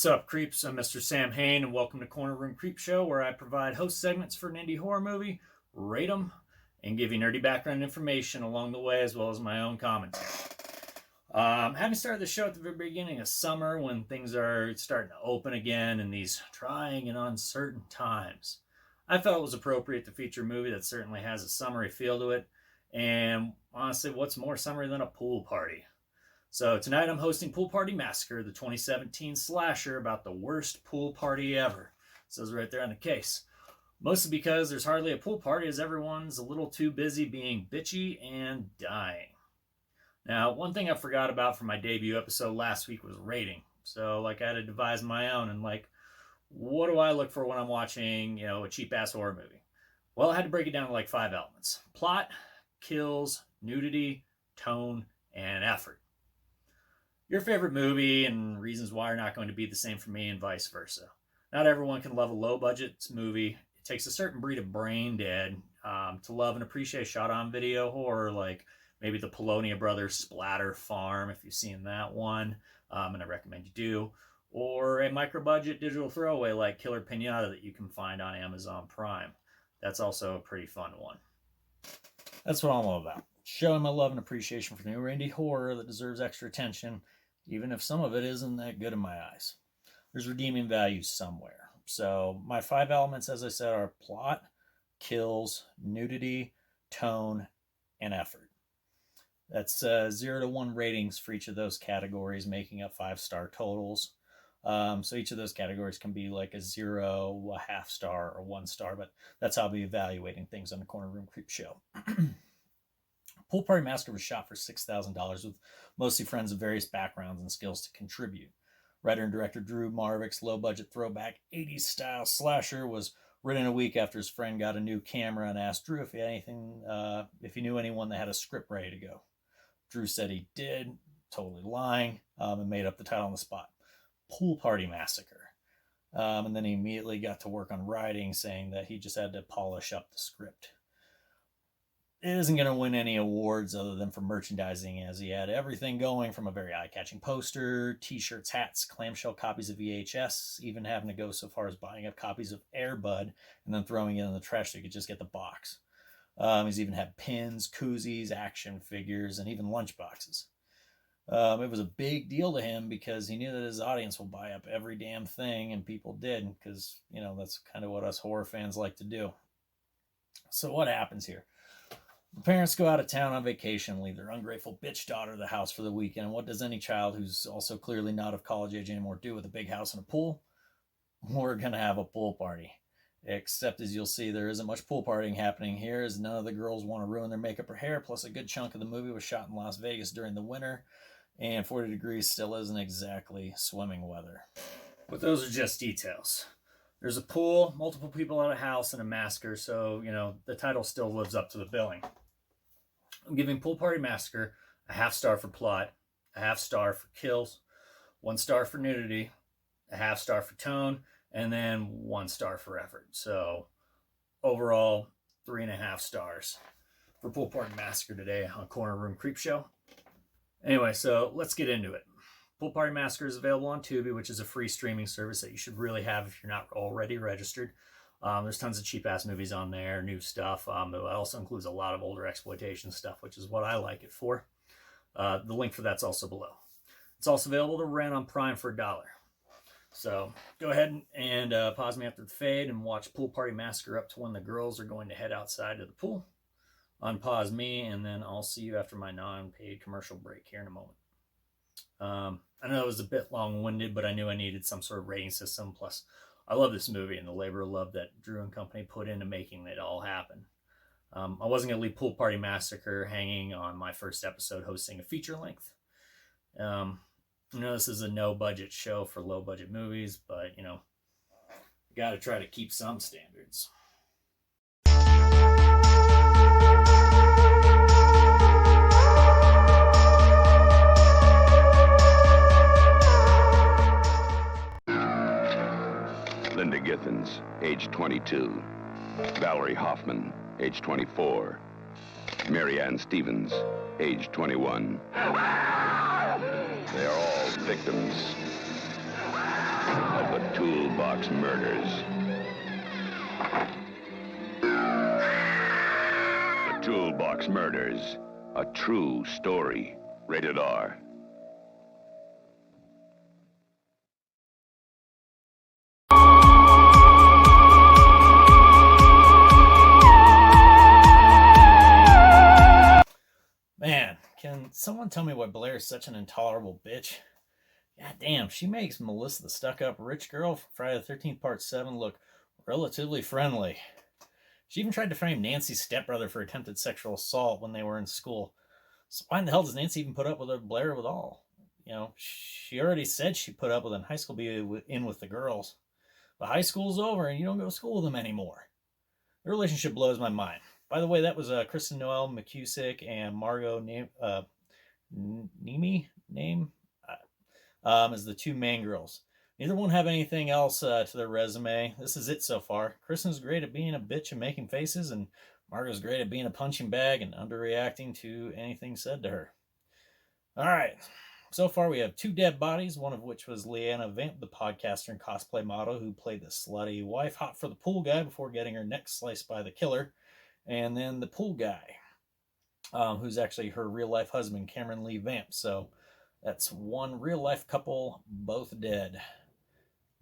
What's up, creeps? I'm Mr. Samhain, and welcome to Corner Room Creep Show, where I provide host segments for an indie horror movie, rate them, and give you nerdy background information along the way, as well as my own commentary. Having started the show at the very beginning of summer, when things are starting to open again in these trying and uncertain times, I felt it was appropriate to feature a movie that certainly has a summery feel to it, and honestly, what's more summery than a pool party? So tonight I'm hosting Pool Party Massacre, the 2017 slasher about the worst pool party ever. It says right there on the case. Mostly because there's hardly a pool party, as everyone's a little too busy being bitchy and dying. Now, one thing I forgot about from my debut episode last week was rating. So, I had to devise my own, and what do I look for when I'm watching, a cheap-ass horror movie? Well, I had to break it down to 5 elements. Plot, kills, nudity, tone, and effort. Your favorite movie and reasons why are not going to be the same for me, and vice versa. Not everyone can love a low-budget movie. It takes a certain breed of brain dead to love and appreciate shot-on video horror, like maybe the Polonia Brothers Splatter Farm, if you've seen that one, and I recommend you do, or a micro-budget digital throwaway like Killer Pinata that you can find on Amazon Prime. That's also a pretty fun one. That's what I'm all about. Showing my love and appreciation for new indie horror that deserves extra attention, even if some of it isn't that good in my eyes. There's redeeming value somewhere. So my 5 elements, as I said, are plot, kills, nudity, tone, and effort. That's 0 to 1 ratings for each of those categories, making up 5-star totals. So each of those categories can be a 0, a half star, or 1 star, but that's how I'll be evaluating things on the Corner Room Creep Show. Pool Party Massacre was shot for $6,000 with mostly friends of various backgrounds and skills to contribute. Writer and director Drew Marvick's low-budget throwback 80s style slasher was written a week after his friend got a new camera and asked Drew if he knew anyone that had a script ready to go. Drew said he did, totally lying, and made up the title on the spot. Pool Party Massacre. And then he immediately got to work on writing, saying that he just had to polish up the script. It isn't going to win any awards other than for merchandising, as he had everything going from a very eye-catching poster, t-shirts, hats, clamshell copies of VHS, even having to go so far as buying up copies of Air Bud and then throwing it in the trash so you could just get the box. He's even had pins, koozies, action figures, and even lunch boxes. It was a big deal to him because he knew that his audience will buy up every damn thing, and people did, because, that's kind of what us horror fans like to do. So what happens here? The parents go out of town on vacation and leave their ungrateful bitch daughter at the house for the weekend. And what does any child who's also clearly not of college age anymore do with a big house and a pool? We're going to have a pool party. Except, as you'll see, there isn't much pool partying happening here, as none of the girls want to ruin their makeup or hair, plus a good chunk of the movie was shot in Las Vegas during the winter, and 40 degrees still isn't exactly swimming weather. But those are just details. There's a pool, multiple people at a house, and a massacre, so, the title still lives up to the billing. I'm giving Pool Party Massacre a half star for plot, a half star for kills, 1 star for nudity, a half star for tone, and then 1 star for effort. So overall, 3.5 stars for Pool Party Massacre today on Corner Room Creep Show. Anyway, so let's get into it. Pool Party Massacre is available on Tubi, which is a free streaming service that you should really have if you're not already registered. There's tons of cheap-ass movies on there, new stuff. It also includes a lot of older exploitation stuff, which is what I like it for. The link for that's also below. It's also available to rent on Prime for $1. So go ahead and pause me after the fade and watch Pool Party Massacre up to when the girls are going to head outside to the pool. Unpause me, and then I'll see you after my non-paid commercial break here in a moment. I know it was a bit long-winded, but I knew I needed some sort of rating system. Plus, I love this movie and the labor of love that Drew and company put into making it all happen. I wasn't going to leave Pool Party Massacre hanging on my first episode hosting a feature length. This is a no-budget show for low-budget movies, but, you got to try to keep some standards. Linda Githens, age 22. Valerie Hoffman, age 24. Mary Ann Stevens, age 21. They are all victims of the Toolbox Murders. The Toolbox Murders, a true story. Rated R. Man, can someone tell me why Blair is such an intolerable bitch? God damn, she makes Melissa the stuck-up rich girl from Friday the 13th Part 7 look relatively friendly. She even tried to frame Nancy's stepbrother for attempted sexual assault when they were in school. So why in the hell does Nancy even put up with a Blair at all? You know, she already said she put up with in high school be in with the girls. But high school's over and you don't go to school with them anymore. The relationship blows my mind. By the way, that was Kristen Noel McCusick and Margot Nemi as the two main girls. Neither one have anything else to their resume. This is it so far. Kristen's great at being a bitch and making faces, and Margot's great at being a punching bag and underreacting to anything said to her. All right. So far, we have two dead bodies, one of which was Leanna Vamp, the podcaster and cosplay model who played the slutty wife hot for the pool guy before getting her neck sliced by the killer. And then the pool guy, who's actually her real-life husband, Cameron Lee Vamp. So that's one real-life couple, both dead.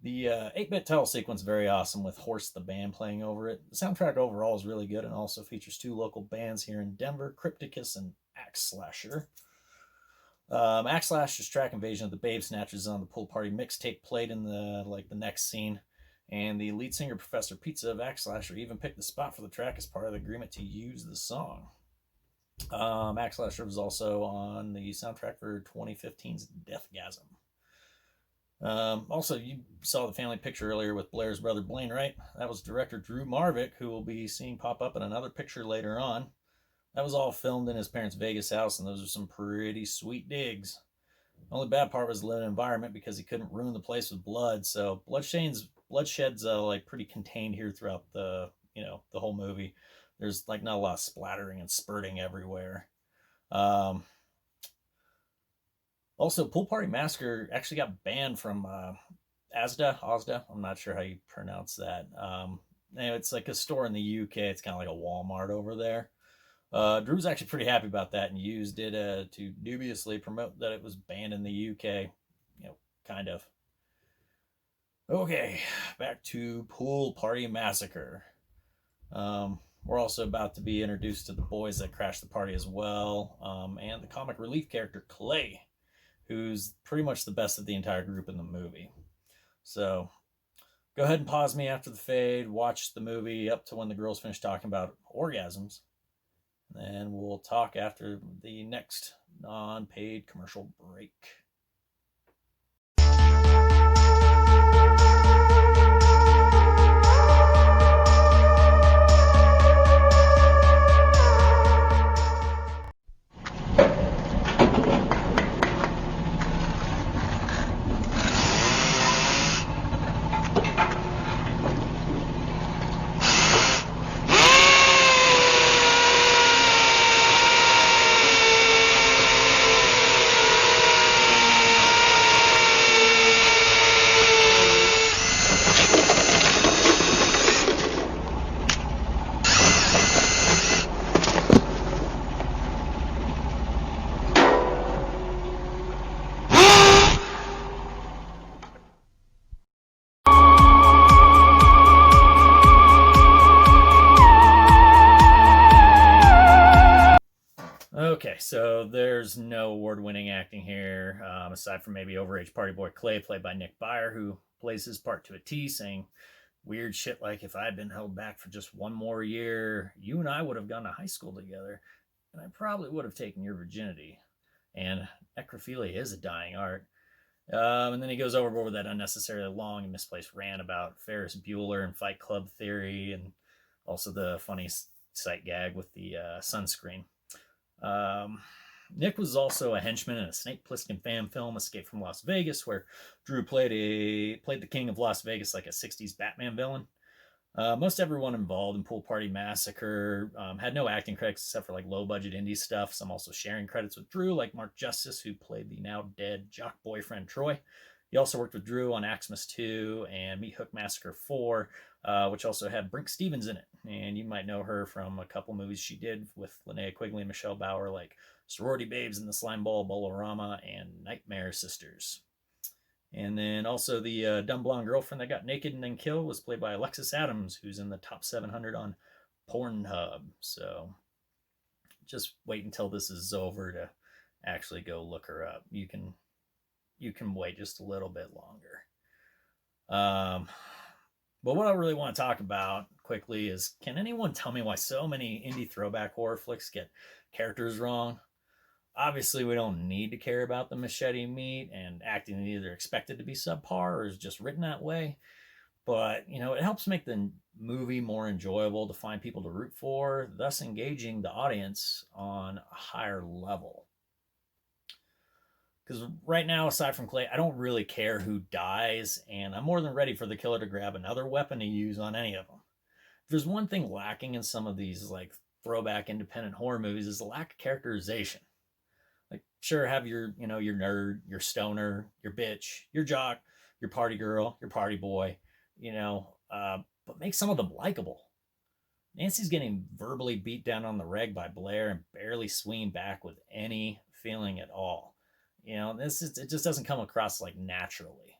The 8-bit title sequence is very awesome with Horse the band playing over it. The soundtrack overall is really good and also features two local bands here in Denver, Crypticus and Axe Slasher. Axe Slasher's track Invasion of the Babe Snatchers on the Pool Party mixtape played in the next scene. And the lead singer, Professor Pizza of Axe Slasher, even picked the spot for the track as part of the agreement to use the song. Axe Slasher was also on the soundtrack for 2015's Deathgasm. Also, you saw the family picture earlier with Blair's brother Blaine, right? That was director Drew Marvick, who will be seen pop up in another picture later on. That was all filmed in his parents' Vegas house, and those are some pretty sweet digs. The only bad part was the limited environment because he couldn't ruin the place with blood, so bloodshed's pretty contained here throughout the whole movie. There's not a lot of splattering and spurting everywhere. Also, Pool Party Massacre actually got banned from Asda. I'm not sure how you pronounce that. Anyway, it's like a store in the UK. It's kind of like a Walmart over there. Drew's actually pretty happy about that and used it to dubiously promote that it was banned in the UK. Kind of. Okay, back to Pool Party Massacre. We're also about to be introduced to the boys that crashed the party as well, and the comic relief character Clay, who's pretty much the best of the entire group in the movie. So go ahead and pause me after the fade, watch the movie up to when the girls finish talking about orgasms, and we'll talk after the next non-paid commercial break. Okay, so there's no award-winning acting here, aside from maybe overage party boy Clay, played by Nick Byer, who plays his part to a T, saying weird shit like, if I had been held back for just one more year, you and I would have gone to high school together, and I probably would have taken your virginity. And necrophilia is a dying art. And then he goes overboard with that unnecessarily long and misplaced rant about Ferris Bueller and Fight Club theory, and also the funny sight gag with the sunscreen. Nick was also a henchman in a Snake Plissken fan film, Escape from Las Vegas, where Drew played the king of Las Vegas like a 60s Batman villain. Most everyone involved in Pool Party Massacre had no acting credits except for low-budget indie stuff. Some also sharing credits with Drew, like Mark Justice, who played the now-dead jock boyfriend Troy, He also worked with Drew on Axmas 2 and Meat Hook Massacre 4, which also had Brink Stevens in it. And you might know her from a couple movies she did with Linnea Quigley and Michelle Bauer, like Sorority Babes in the Slime Ball, Bolorama, and Nightmare Sisters. And then also the dumb blonde girlfriend that got naked and then killed was played by Alexis Adams, who's in the top 700 on Pornhub. So just wait until this is over to actually go look her up. You can wait just a little bit longer. But what I really want to talk about quickly is, can anyone tell me why so many indie throwback horror flicks get characters wrong? Obviously, we don't need to care about the machete meat, and acting is either expected to be subpar or is just written that way. But, it helps make the movie more enjoyable to find people to root for, thus engaging the audience on a higher level. Because right now, aside from Clay, I don't really care who dies, and I'm more than ready for the killer to grab another weapon to use on any of them. If there's one thing lacking in some of these throwback independent horror movies, is the lack of characterization. Sure, have your nerd, your stoner, your bitch, your jock, your party girl, your party boy, but make some of them likable. Nancy's getting verbally beat down on the reg by Blair and barely swinging back with any feeling at all. It just doesn't come across naturally.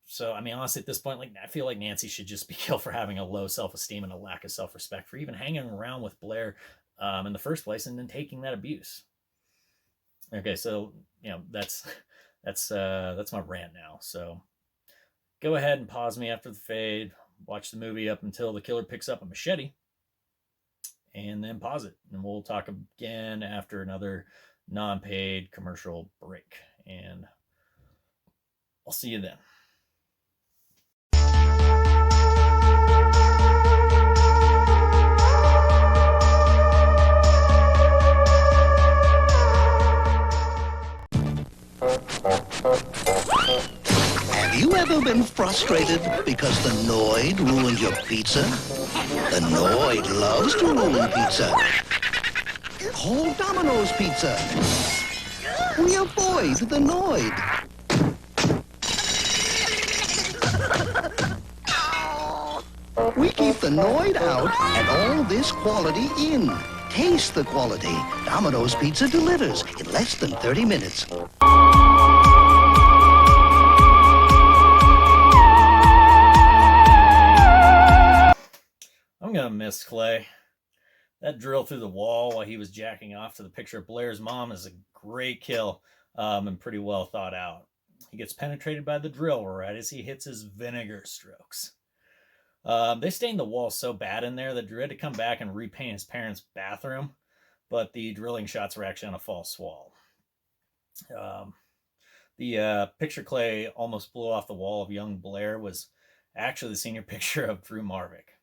So, honestly, at this point, I feel like Nancy should just be killed for having a low self-esteem and a lack of self-respect for even hanging around with Blair in the first place and then taking that abuse. Okay, so that's my rant now. So go ahead and pause me after the fade. Watch the movie up until the killer picks up a machete, and then pause it, and we'll talk again after another non-paid commercial break. And I'll see you then. Have you ever been frustrated because the Noid ruined your pizza? The Noid loves to ruin pizza. Call Domino's Pizza. We avoid the Noid. We keep the Noid out and all this quality in. Taste the quality. Domino's Pizza delivers in less than 30 minutes. I'm going to miss Clay. That drill through the wall while he was jacking off to the picture of Blair's mom is a great kill and pretty well thought out. He gets penetrated by the drill right as he hits his vinegar strokes. They stained the wall so bad in there that Drew had to come back and repaint his parents' bathroom, but the drilling shots were actually on a false wall. The picture Clay almost blew off the wall of young Blair was actually the senior picture of Drew Marvick.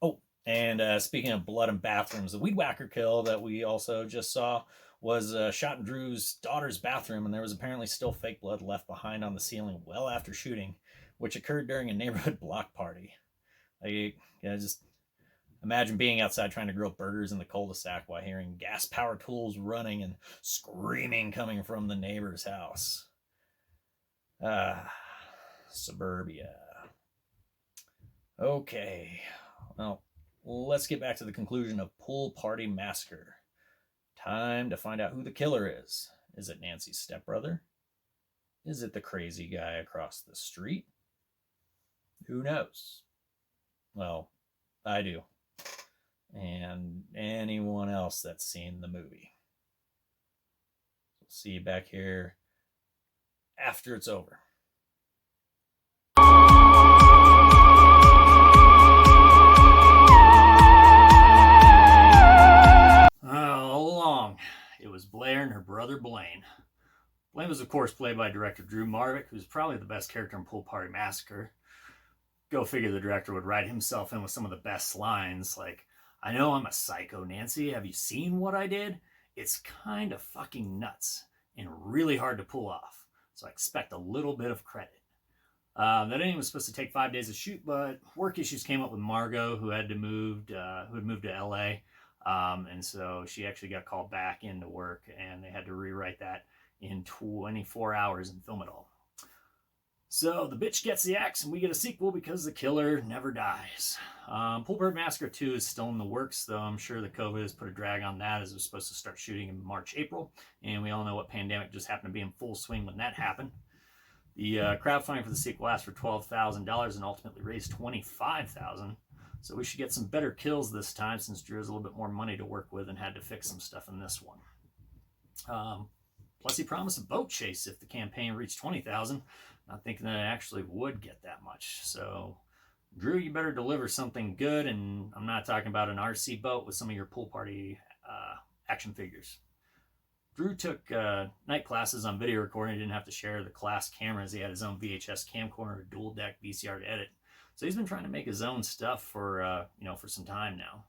Oh, and speaking of blood and bathrooms, the weed whacker kill that we also just saw was shot in Drew's daughter's bathroom, and there was apparently still fake blood left behind on the ceiling well after shooting, which occurred during a neighborhood block party. Just imagine being outside trying to grill burgers in the cul-de-sac while hearing gas power tools running and screaming coming from the neighbor's house. Suburbia. Okay, well, let's get back to the conclusion of Pool Party Massacre. Time to find out who the killer is. Is it Nancy's stepbrother? Is it the crazy guy across the street? Who knows? Well, I do. And anyone else that's seen the movie. We'll see you back here after it's over. All along, it was Blair and her brother Blaine. Blaine was, of course, played by director Drew Marvick, who's probably the best character in Pool Party Massacre. Go figure the director would write himself in with some of the best lines, like, "I know I'm a psycho, Nancy. Have you seen what I did? It's kind of fucking nuts and really hard to pull off. So I expect a little bit of credit." That ending was supposed to take 5 days to shoot, but work issues came up with Margot, who had moved to LA. And so she actually got called back into work, and they had to rewrite that in 24 hours and film it all. So the bitch gets the axe and we get a sequel because the killer never dies. Party Massacre 2 is still in the works, though I'm sure the COVID has put a drag on that, as it was supposed to start shooting in March, April. And we all know what pandemic just happened to be in full swing when that happened. The crowdfunding for the sequel asked for $12,000 and ultimately raised $25,000. So we should get some better kills this time, since Drew has a little bit more money to work with and had to fix some stuff in this one. Plus he promised a boat chase if the campaign reached $20,000. Not thinking that it actually would get that much. So, Drew, you better deliver something good, and I'm not talking about an RC boat with some of your pool party action figures. Drew took night classes on video recording. He didn't have to share the class cameras. He had his own VHS camcorder, a dual deck VCR to edit. So he's been trying to make his own stuff for for some time now.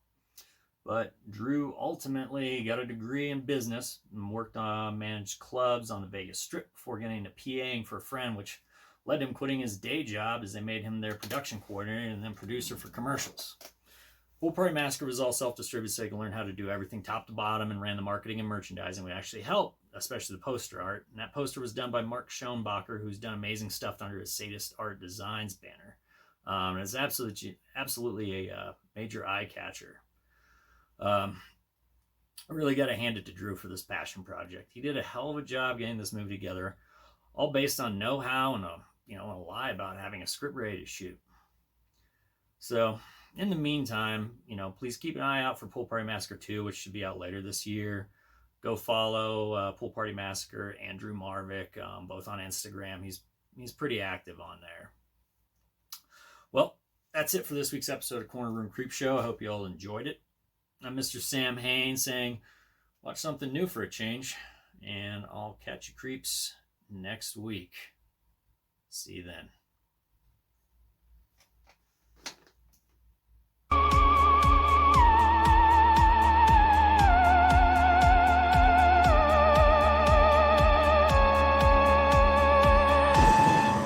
But Drew ultimately got a degree in business and worked on managed clubs on the Vegas Strip before getting into PAing for a friend, which led him quitting his day job as they made him their production coordinator and then producer for commercials. Party Massacre was all self-distributed, so he could learn how to do everything top to bottom and ran the marketing and merchandising, which actually helped, especially the poster art. And that poster was done by Mark Schoenbacher, who's done amazing stuff under his Sadist Art Designs banner. And it's absolutely a major eye catcher. I really got to hand it to Drew for this passion project. He did a hell of a job getting this movie together, all based on know-how and a lie about having a script ready to shoot. So, in the meantime, please keep an eye out for Pool Party Massacre 2, which should be out later this year. Go follow Pool Party Massacre and Drew Marvick, both on Instagram. He's pretty active on there. Well, that's it for this week's episode of Corner Room Creep Show. I hope you all enjoyed it. I'm Mr. Samhain saying, watch something new for a change, and I'll catch you creeps next week. See you then.